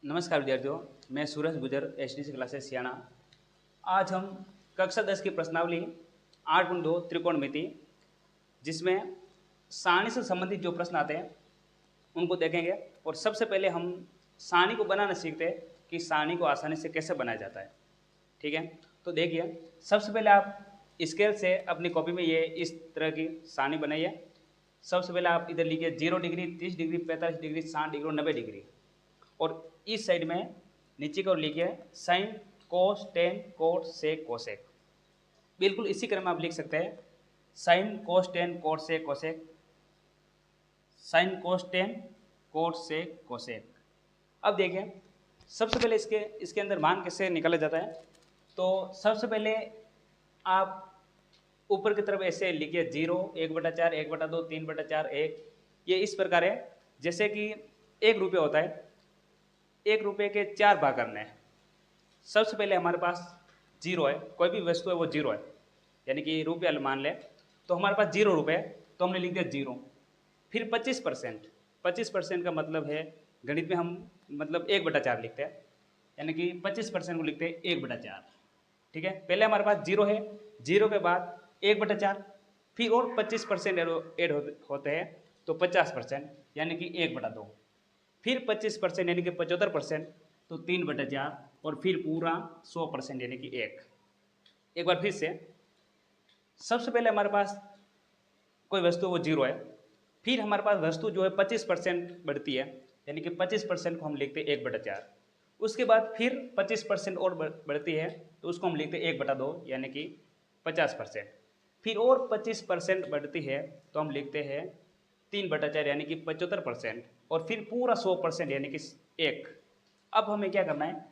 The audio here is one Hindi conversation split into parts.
नमस्कार विद्यार्थियों, मैं सूरज गुजर एसडीसी क्लासेस सियाना। आज हम कक्षा 10 की प्रश्नावली 8.2 त्रिकोणमिति, जिसमें सारणी से संबंधित जो प्रश्न आते हैं उनको देखेंगे। और सबसे पहले हम सारणी को बनाना सीखते हैं कि सारणी को आसानी से कैसे बनाया जाता है। ठीक है, तो देखिए, सबसे पहले आप स्केल से अपनी कॉपी में ये इस तरह की सारणी बनाइए। सबसे पहले आप इधर लिखिए 0 डिग्री, 30 डिग्री, 45 डिग्री, 60 डिग्री और 90 डिग्री। और इस साइड में नीचे की ओर लिखिए साइन, कोस, टेन, कोट, सेक, कोसेक। बिल्कुल इसी क्रम में आप लिख सकते हैं साइन, कोस, टेन, कोट, सेक, कोसेक, साइन, कोस, टेन, कोट, सेक, कोसेक। अब देखिए, सबसे पहले इसके अंदर मान कैसे निकाला जाता है। तो सबसे पहले आप ऊपर की तरफ ऐसे लिखिए 0, 1/4, 1/2, 3/4, 1। ये इस प्रकार है जैसे कि 1 रुपये होता है, 1 रुपये के 4 भाग करने हैं। सबसे पहले हमारे पास 0 है, कोई भी वस्तु है वो 0 है, यानी कि रुपया मान लें। तो हमारे पास 0 रुपये, तो हमने लिख दिया 0। फिर 25%, 25% का मतलब है गणित में हम मतलब 1/4 लिखते हैं, यानी कि 25% को लिखते हैं 1/4। ठीक है, पहले हमारे पास 0 है, 0 के बाद 1/4, फिर और 25% ऐड होते हैं, तो 50%, यानी कि 1/2। फिर 25% यानी कि 75%, तो 3/4, और फिर पूरा 100% यानी कि 1। एक बार फिर से, सबसे पहले हमारे पास कोई वस्तु वो 0 है, फिर हमारे पास वस्तु जो है 25% बढ़ती है, यानी कि 25% को हम लिखते हैं 1/4। उसके बाद फिर 25% और बढ़ती है, तो उसको हम लिखते हैं 1/2, यानी कि 50%। फिर और 25% बढ़ती है, तो हम लिखते हैं 3/4, यानी कि 75%। और फिर पूरा 100% यानी कि 1। अब हमें क्या करना है,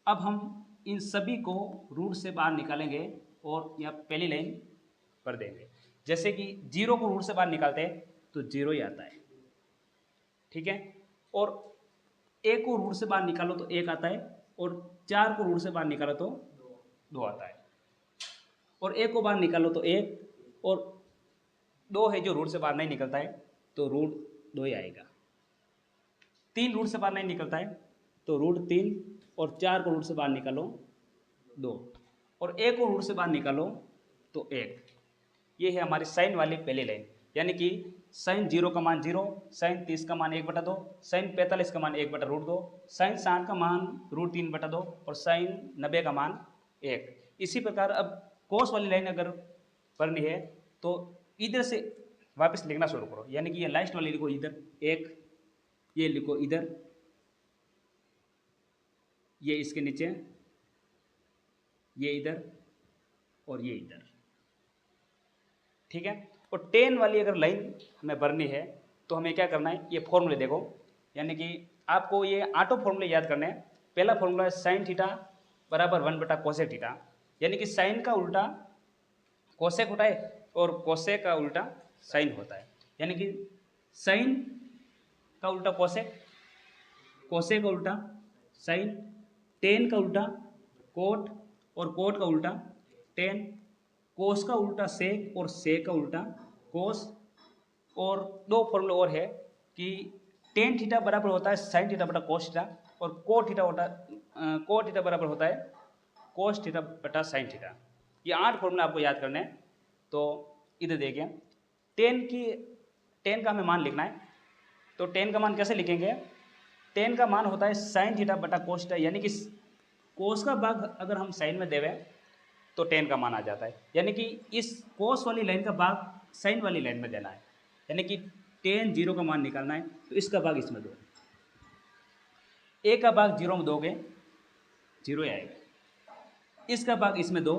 अब हम इन सभी को रूट से बाहर निकालेंगे और यहाँ पहली लाइन कर देंगे। जैसे कि 0 को रूट से बाहर निकालते हैं तो 0 ही आता है। ठीक है, और 1 को रूट से बाहर निकालो तो 1 आता है, और 4 को रूट से बाहर निकालो तो 2 आता है, और 1 को बाहर निकालो तो 1, और 2 है जो रूट से बाहर नहीं निकलता है, तो रूट 2 ही आएगा। 3 रूट से बाहर नहीं निकलता है, तो रूट 3, और 4 को रूट से बाहर निकालो 2, और 1 को रूट से बाहर निकालो तो 1। ये है हमारी साइन वाली पहली लाइन, यानी कि साइन 0 का मान 0, साइन 30 का मान 1/2, साइन 45 का मान 1/√2, साइन 60 का मान √3/2, और साइन 90 का मान 1। इसी प्रकार अब कोस वाली लाइन अगर पढ़नी है तो इधर से वापस लिखना शुरू करो, यानी कि ये लास्ट वाली लिखो इधर 1, ये लिखो इधर, ये इसके नीचे, ये इधर, और ये इधर। ठीक है, और टेन वाली अगर लाइन हमें भरनी है तो हमें क्या करना है, ये फॉर्मूले देखो, यानी कि आपको ये ऑटो फॉर्मूले याद करने हैं। पहला फॉर्मूला है साइन थीटा बराबर 1/कोसेक थीटा, यानी कि साइन का उल्टा कोसेक होता है और कोसेक का उल्टा साइन होता है, यानी कि साइन का उल्टा कोसेक, कोसेक का उल्टा साइन, टेन का उल्टा कोट, और कोट का उल्टा टेन, कोस का उल्टा सेक, और सेक का उल्टा कोस। और दो फॉर्मूले और है कि टेन थीटा बराबर होता है साइन थीटा बटा कोस थीटा, और कोट थीटा बराबर होता है कोस थीटा बटा साइन थीटा। ये 8 फॉर्मूला आपको याद करने हैं। तो इधर देखिए, टेन का हमें मान लिखना है, तो टेन का मान कैसे लिखेंगे, टेन का मान होता है साइन थीटा बटा कोस थीटा, यानी कि कोस का भाग अगर हम साइन में देवें तो टेन का मान आ जाता है, यानी कि इस कोस वाली लाइन का भाग साइन वाली लाइन में देना है, यानी कि टेन 0 का मान निकालना है, तो इसका भाग इसमें दो, ए का भाग 0 में दोगे 0 ही आएगा, इसका भाग इसमें दो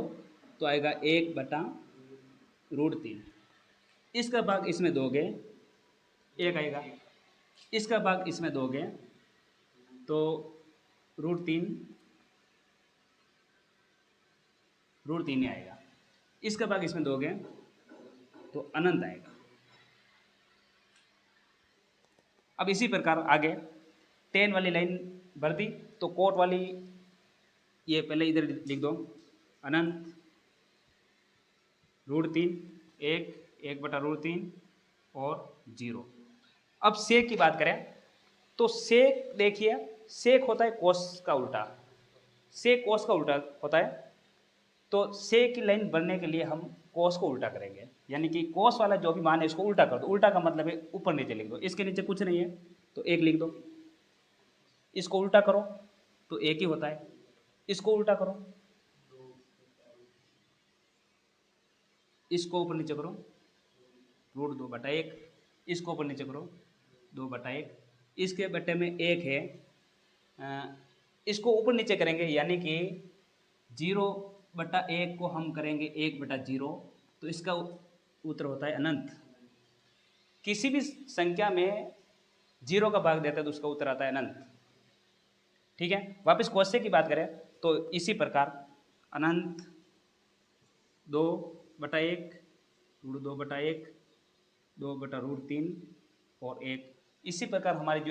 तो आएगा 1/√3, इसका भाग इसमें दोगे 1 आएगा, इसका भाग इसमें दोगे तो √3 ही आएगा, इसका भाग इसमें दोगे तो अनंत आएगा। अब इसी प्रकार आगे टेन वाली लाइन भर दी, तो कोट वाली ये पहले इधर लिख दो, अनंत √3, 1/√3 और 0। अब सेक की बात करें तो सेक देखिए सेक होता है कोस का उल्टा, सेक कोस का उल्टा होता है। तो से की लाइन बनने के लिए हम कोस को उल्टा करेंगे, यानी कि कोस वाला जो भी मान है इसको उल्टा कर दो। उल्टा का मतलब है ऊपर नीचे लिख दो, इसके नीचे कुछ नहीं है तो एक लिख दो। इसको उल्टा करो तो एक ही होता है, इसको उल्टा करो, इसको ऊपर नीचे करो √2/1, इसको ऊपर नीचे करो 2/1, इसके बट्टे में एक है, इसको ऊपर नीचे करेंगे यानी कि 0/1 को हम करेंगे 1/0, तो इसका उत्तर होता है अनंत। किसी भी संख्या में 0 का भाग देता है तो उसका उत्तर आता है अनंत। ठीक है, वापस क्वेश्चन की बात करें तो इसी प्रकार अनंत 2/1, √2/1, 2/√3 और 1, इसी प्रकार हमारी जो